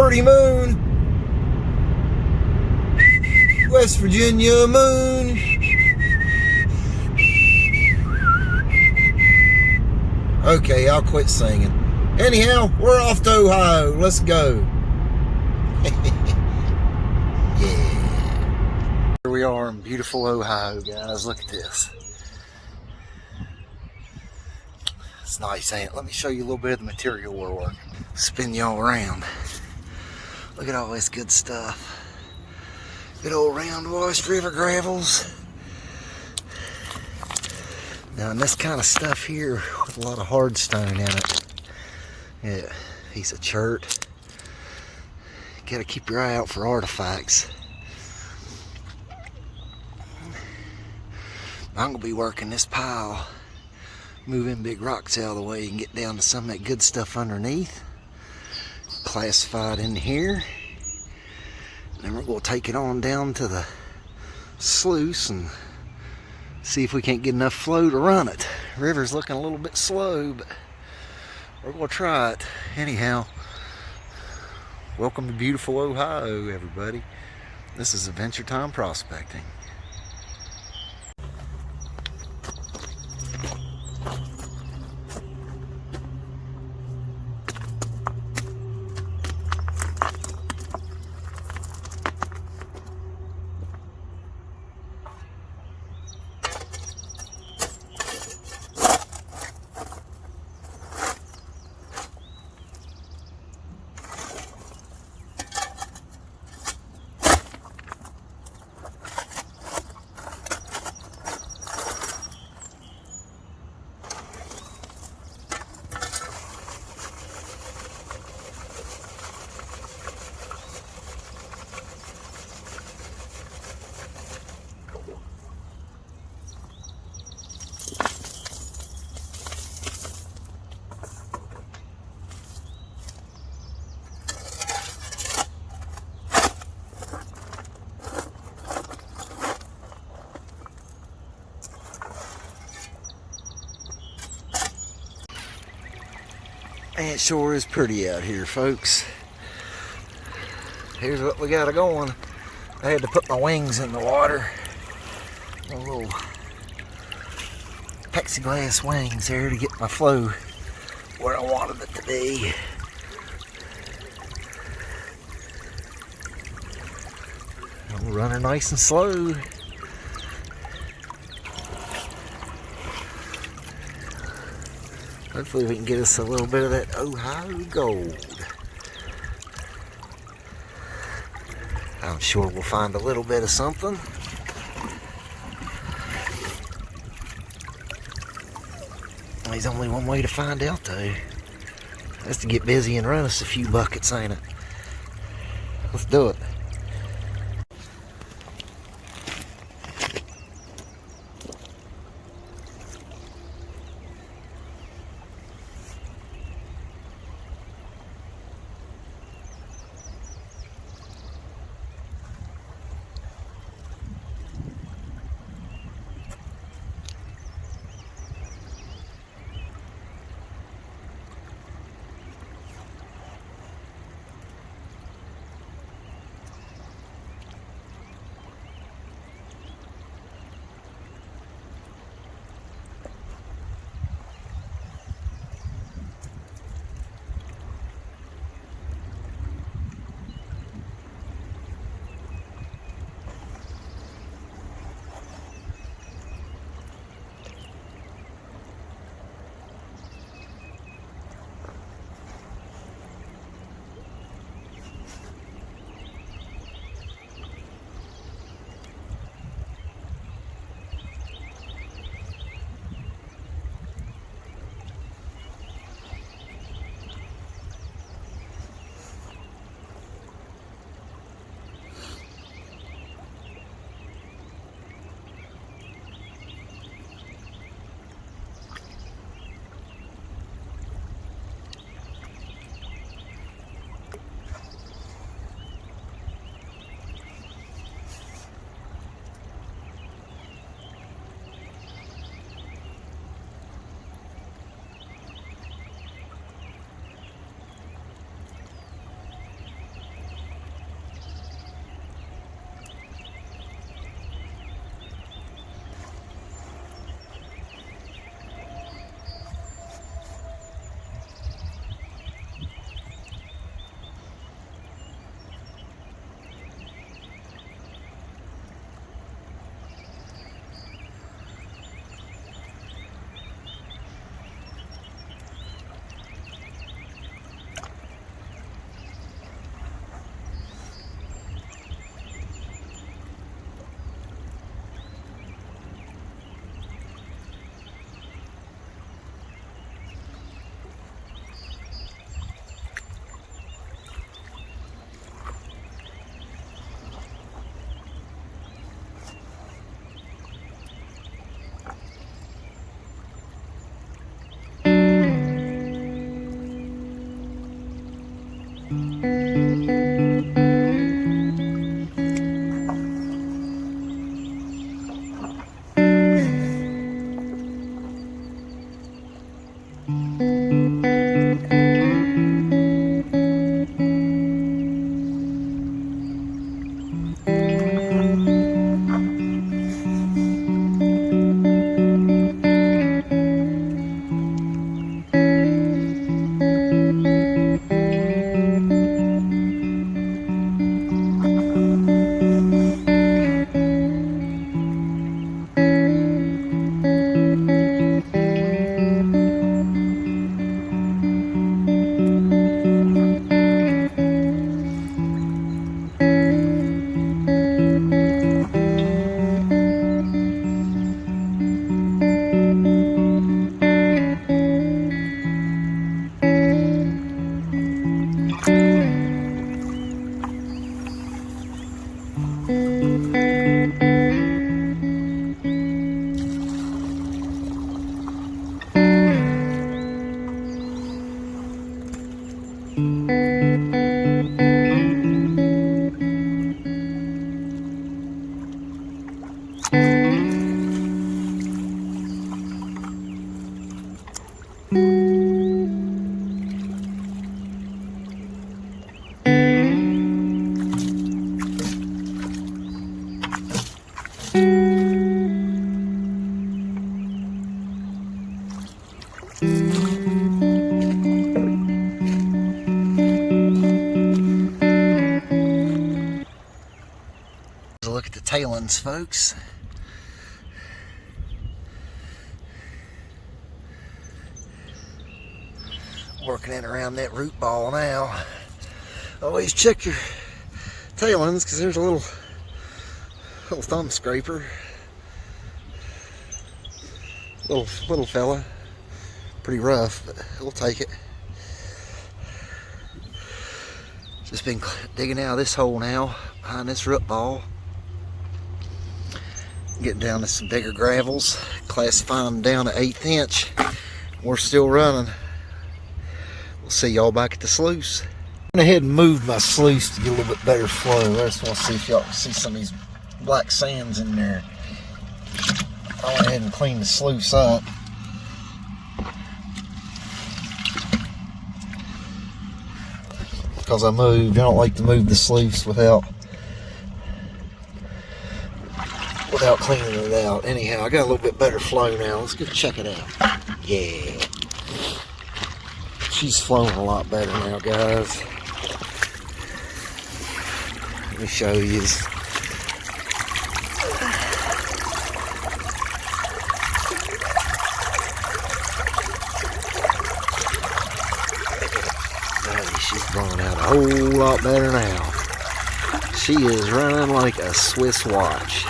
pretty moon. West Virginia moon. Okay, I'll quit singing. Anyhow, we're off to Ohio. Let's go. Yeah. Here we are in beautiful Ohio, guys. Look at this. It's nice, ain't it? Let me show you a little bit of the material we're working. Spin y'all around. Look at all this good stuff. Good old round washed river gravels. Now, and this kind of stuff here with a lot of hard stone in it. Yeah, piece of chert. Gotta keep your eye out for artifacts. I'm gonna be working this pile, moving big rocks out of the way and get down to some of that good stuff underneath. Classified in here. And then we're gonna take it on down to the sluice and see if we can't get enough flow to run it. River's looking a little bit slow, but we're gonna try it. Anyhow, welcome to beautiful Ohio, everybody. This is Adventure Time Prospecting. It sure is pretty out here, folks. Here's what we got going. I had to put my wings in the water. My little plexiglass wings there to get my flow where I wanted it to be. I'm running nice and slow. Hopefully we can get us a little bit of that Ohio gold. I'm sure we'll find a little bit of something. There's only one way to find out though. That's to get busy and run us a few buckets, ain't it? Let's do it. Look at the tailings, folks. Working in around that root ball now. Always check your tailings because there's a little thumb scraper. Little fella. Pretty rough, but we'll take it. Just been digging out of this hole now, behind this root ball. Getting down to some bigger gravels, classifying them down to 1/8 inch. We're still running. We'll see y'all back at the sluice. I went ahead and moved my sluice to get a little bit better flow. I just want to see if y'all can see some of these black sands in there. I went ahead and cleaned the sluice up. Because I moved. I don't like to move the sluice without cleaning it out. Anyhow, I got a little bit better flow now. Let's go check it out. Yeah. She's flowing a lot better now, guys. Let me show you. She's flowing out a whole lot better now. She is running like a Swiss watch.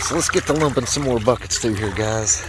So let's get to lumping some more buckets through here, guys.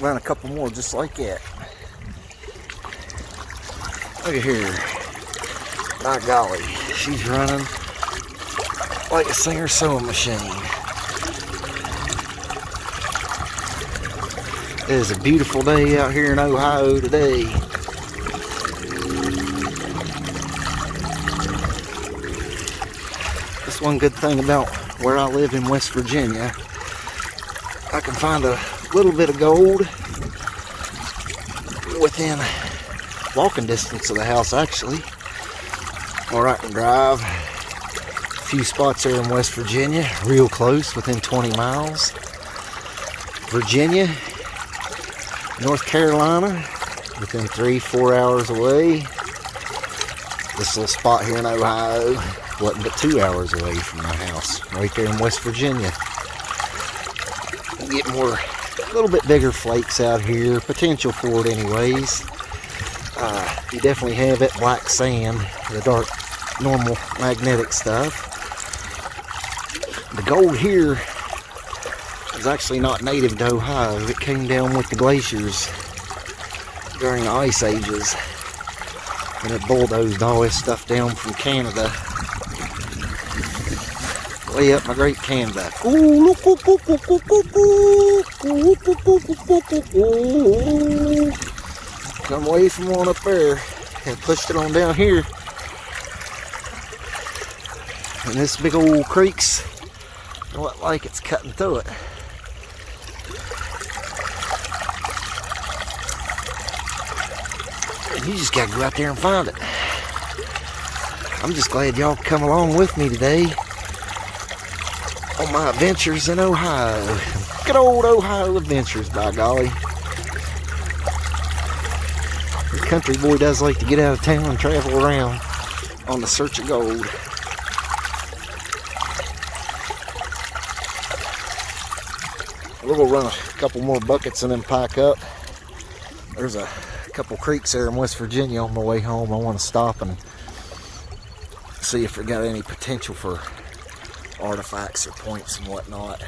run a couple more just like that. Look at here. My golly, she's running like a Singer sewing machine. It is a beautiful day out here in Ohio today. That's one good thing about where I live in West Virginia. I can find a little bit of gold within walking distance of the house, actually. Or I can drive a few spots there in West Virginia, real close, within 20 miles. Virginia, North Carolina, within 3-4 hours away. This little spot here in Ohio wasn't but 2 hours away from my house, right there in West Virginia. You get more, a little bit bigger flakes out here, potential for it anyways. You definitely have that black sand, the dark, normal magnetic stuff. The gold here is actually not native to Ohio. It came down with the glaciers during the ice ages, and it bulldozed all this stuff down from Canada, way up my great Canada. Ooh, look, look, look, look, look, look, look. Come away from one up there and pushed it on down here. And this big old creek's look like it's cutting through it. And you just gotta go out there and find it. I'm just glad y'all come along with me today on my adventures in Ohio. Good old Ohio adventures, by golly. The country boy does like to get out of town and travel around on the search of gold. We're gonna run a couple more buckets and then pack up. There's a couple creeks there in West Virginia on my way home. I want to stop and see if they got any potential for artifacts or points and whatnot.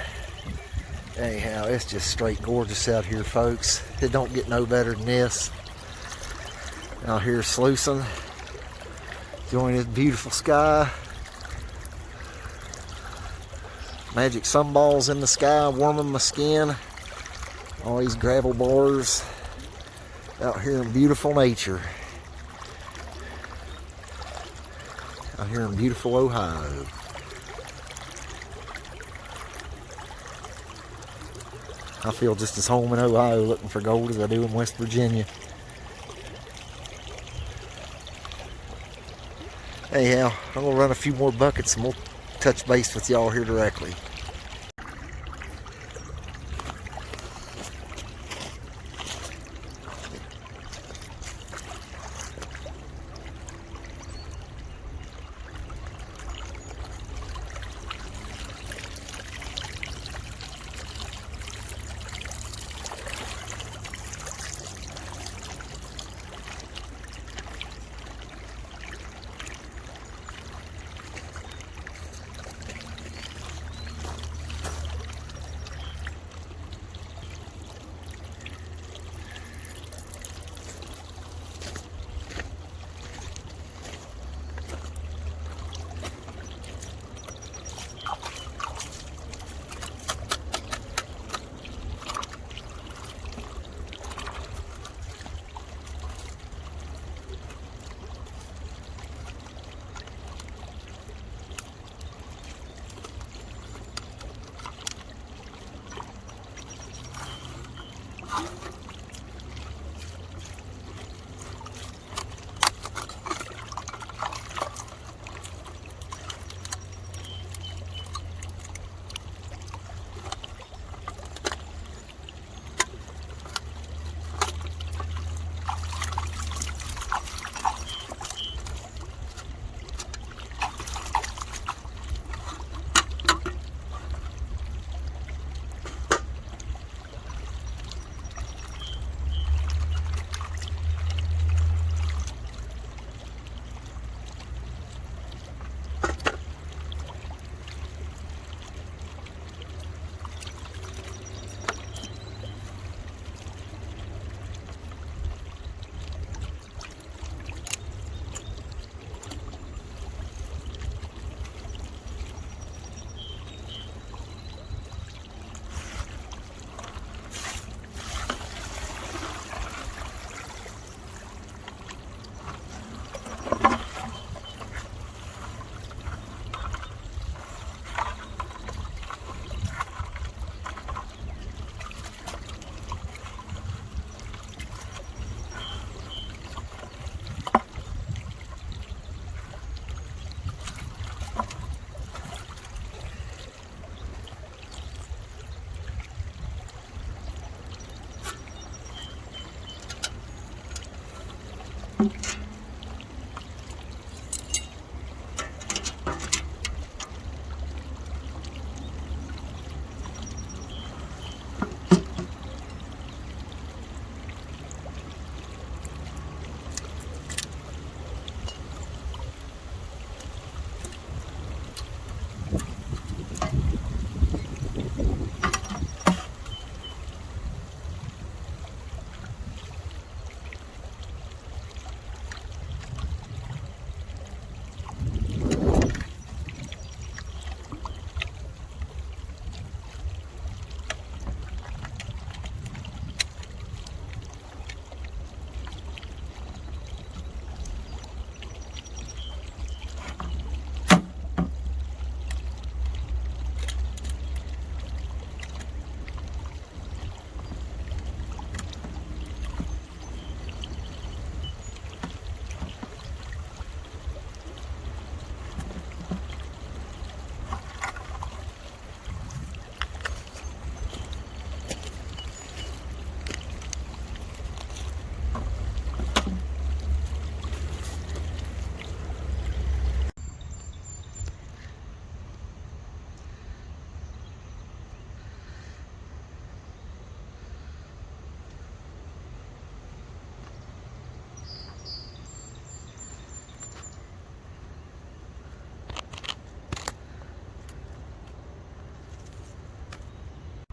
Anyhow, it's just straight gorgeous out here, folks. It don't get no better than this. Out here sluicing, enjoying this beautiful sky. Magic sunballs in the sky, warming my skin. All these gravel bars out here in beautiful nature. Out here in beautiful Ohio. I feel just as home in Ohio looking for gold as I do in West Virginia. Anyhow, I'm going to run a few more buckets and we'll touch base with y'all here directly.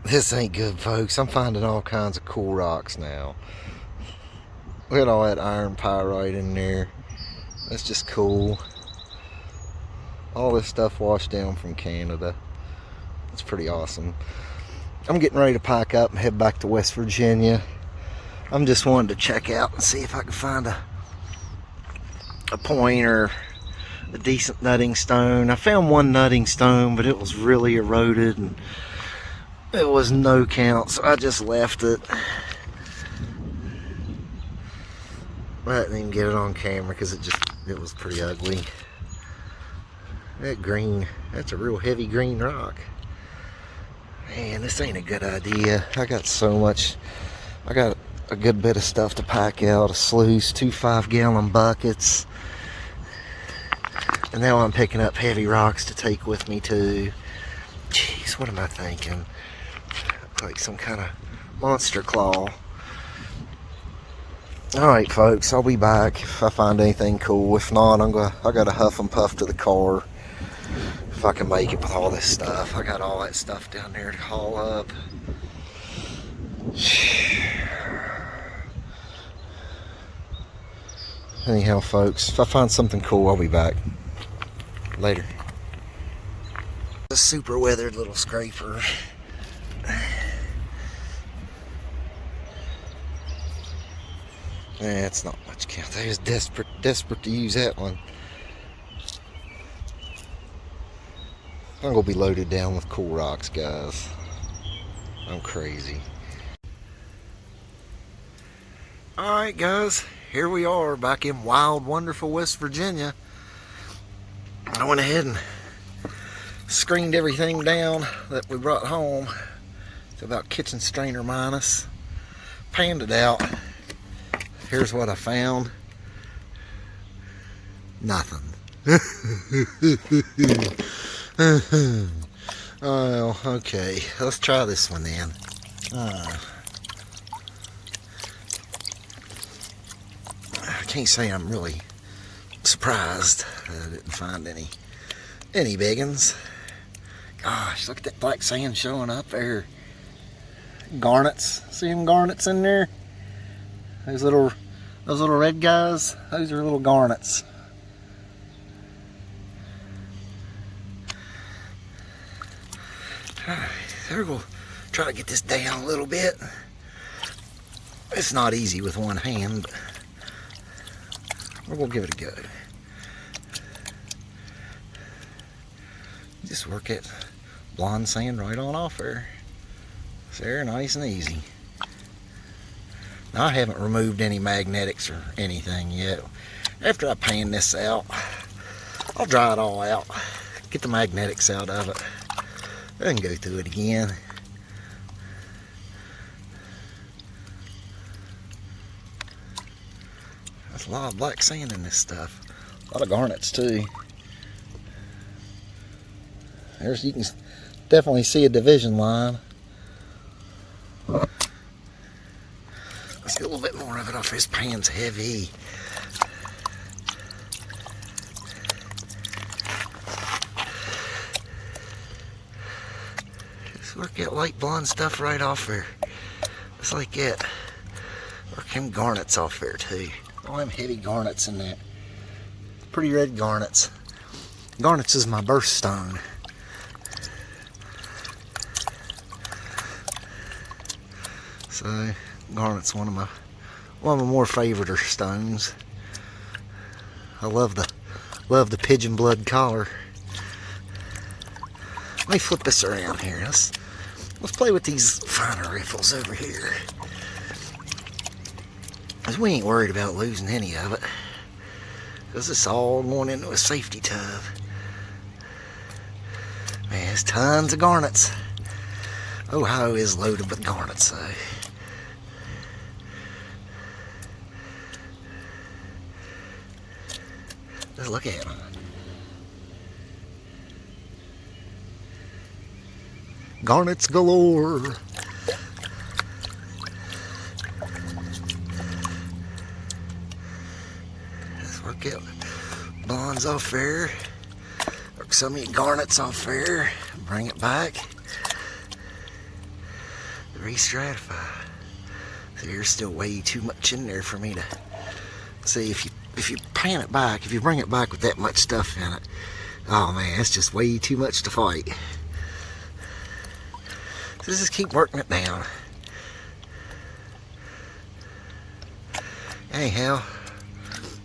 This ain't good, folks. I'm finding all kinds of cool rocks now. Look at all that iron pyrite in there. That's just cool. All this stuff washed down from Canada. It's pretty awesome. I'm getting ready to pack up and head back to West Virginia. I'm just wanting to check out and see if I can find a point or a decent nutting stone. I found one nutting stone, but it was really eroded and it was no count, so I just left it. I didn't even get it on camera because it was pretty ugly. That green, that's a real heavy green rock. Man, this ain't a good idea. I got a good bit of stuff to pack out, a sluice, 2 5-gallon buckets. And now I'm picking up heavy rocks to take with me too. Jeez, what am I thinking? Like some kind of monster claw. Alright folks, I'll be back if I find anything cool. If not, I gotta huff and puff to the car if I can make it with all this stuff. I got all that stuff down there to haul up. Anyhow folks, if I find something cool, I'll be back. Later. A super weathered little scraper. It's not much count. I was desperate to use that one. I'm gonna be loaded down with cool rocks, guys. I'm crazy. Alright guys, here we are back in wild, wonderful West Virginia. I went ahead and screened everything down that we brought home to about kitchen strainer minus. Panned it out. Here's what I found. Nothing. Oh, okay. Let's try this one then. I can't say I'm really surprised that I didn't find any big ones. Gosh, look at that black sand showing up there. Garnets. See them garnets in there? Those little red guys, those are little garnets. Alright, there we'll try to get this down a little bit. It's not easy with one hand, but we're gonna give it a go. Just work it blonde sand right on off there. There, nice and easy. Now I haven't removed any magnetics or anything yet. After I pan this out, I'll dry it all out, get the magnetics out of it, then go through it again. There's a lot of black sand in this stuff. A lot of garnets too. There's, you can definitely see a division line. Let's get a little bit more of it off. This pan's heavy. Just work that light blonde stuff right off there. Just like that. Work them garnets off there too. All them heavy garnets in that. Pretty red garnets. Garnets is my birthstone. So garnet's one of my more favorite stones. I love the pigeon blood collar. Let me flip this around here. Let's play with these finer riffles over here. 'Cause we ain't worried about losing any of it. 'Cause it's all going into a safety tub. Man, there's tons of garnets. Ohio is loaded with garnets though. Just look at them. Garnets galore. Let's work out blondes off there. Work some of your garnets off there. Bring it back. Re-stratify. So there's still way too much in there for me to see. If you pan it back, if you bring it back with that much stuff in it, oh man, it's just way too much to fight. So just keep working it down. Anyhow,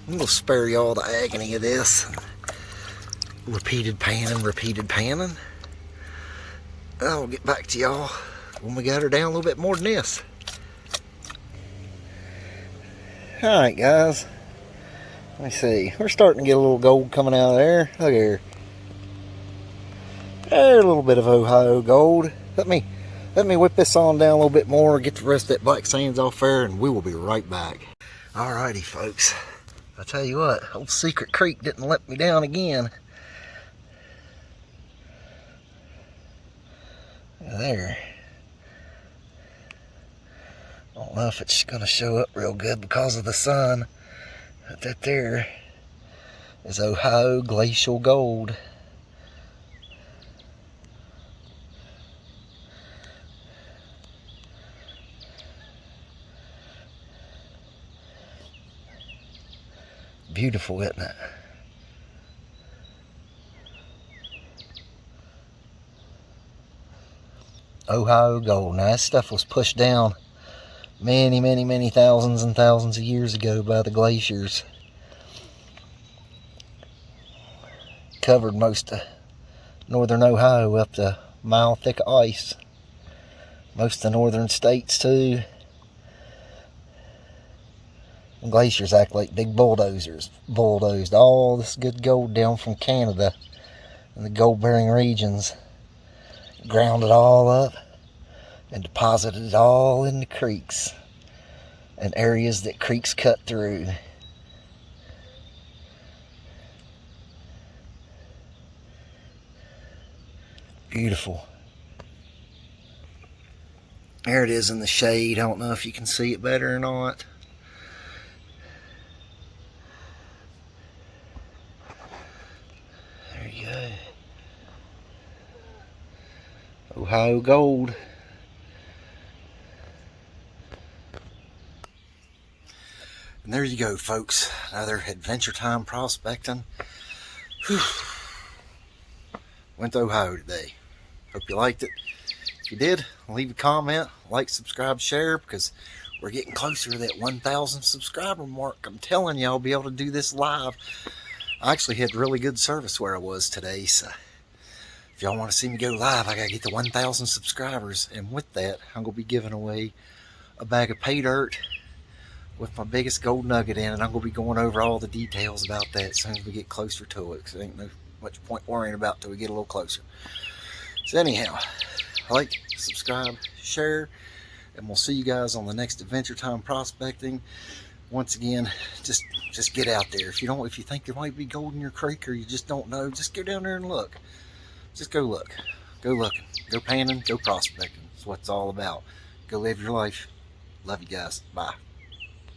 I'm gonna spare you all the agony of this. Repeated panning. I'll get back to y'all when we got her down a little bit more than this. Alright guys. Let me see. We're starting to get a little gold coming out of there. Look here. There's a little bit of Ohio gold. Let me whip this on down a little bit more, get the rest of that black sands off there, and we will be right back. Alrighty folks. I tell you what, old Secret Creek didn't let me down again. There. I don't know if it's going to show up real good because of the sun. But that there is Ohio Glacial Gold. Beautiful, isn't it? Ohio Gold. Now this stuff was pushed down many thousands and thousands of years ago by the glaciers. Covered most of northern Ohio up to a mile thick of ice. Most of the northern states too. And glaciers act like big bulldozers. Bulldozed all this good gold down from Canada and the gold bearing regions. Ground it all up and deposited it all in the creeks and areas that creeks cut through. Beautiful. There it is in the shade. I don't know if you can see it better or not. There you go. Ohio Gold. And there you go, folks. Another adventure time prospecting. Whew. Went to Ohio today. Hope you liked it. If you did, leave a comment, like, subscribe, share, because we're getting closer to that 1,000 subscriber mark. I'm telling you, I'll be able to do this live. I actually had really good service where I was today, so if y'all want to see me go live, I gotta get to 1,000 subscribers. And with that, I'm gonna be giving away a bag of pay dirt with my biggest gold nugget in it. I'm gonna be going over all the details about that as soon as we get closer to it, because there ain't no much point worrying about till we get a little closer. So anyhow, like, subscribe, share, and we'll see you guys on the next Adventure Time Prospecting. once again, just get out there. If you think there might be gold in your creek, or you just don't know, just go down there and look. Just go look. Go looking. Go panning. Go prospecting. That's what it's all about. Go live your life. Love you guys. Bye.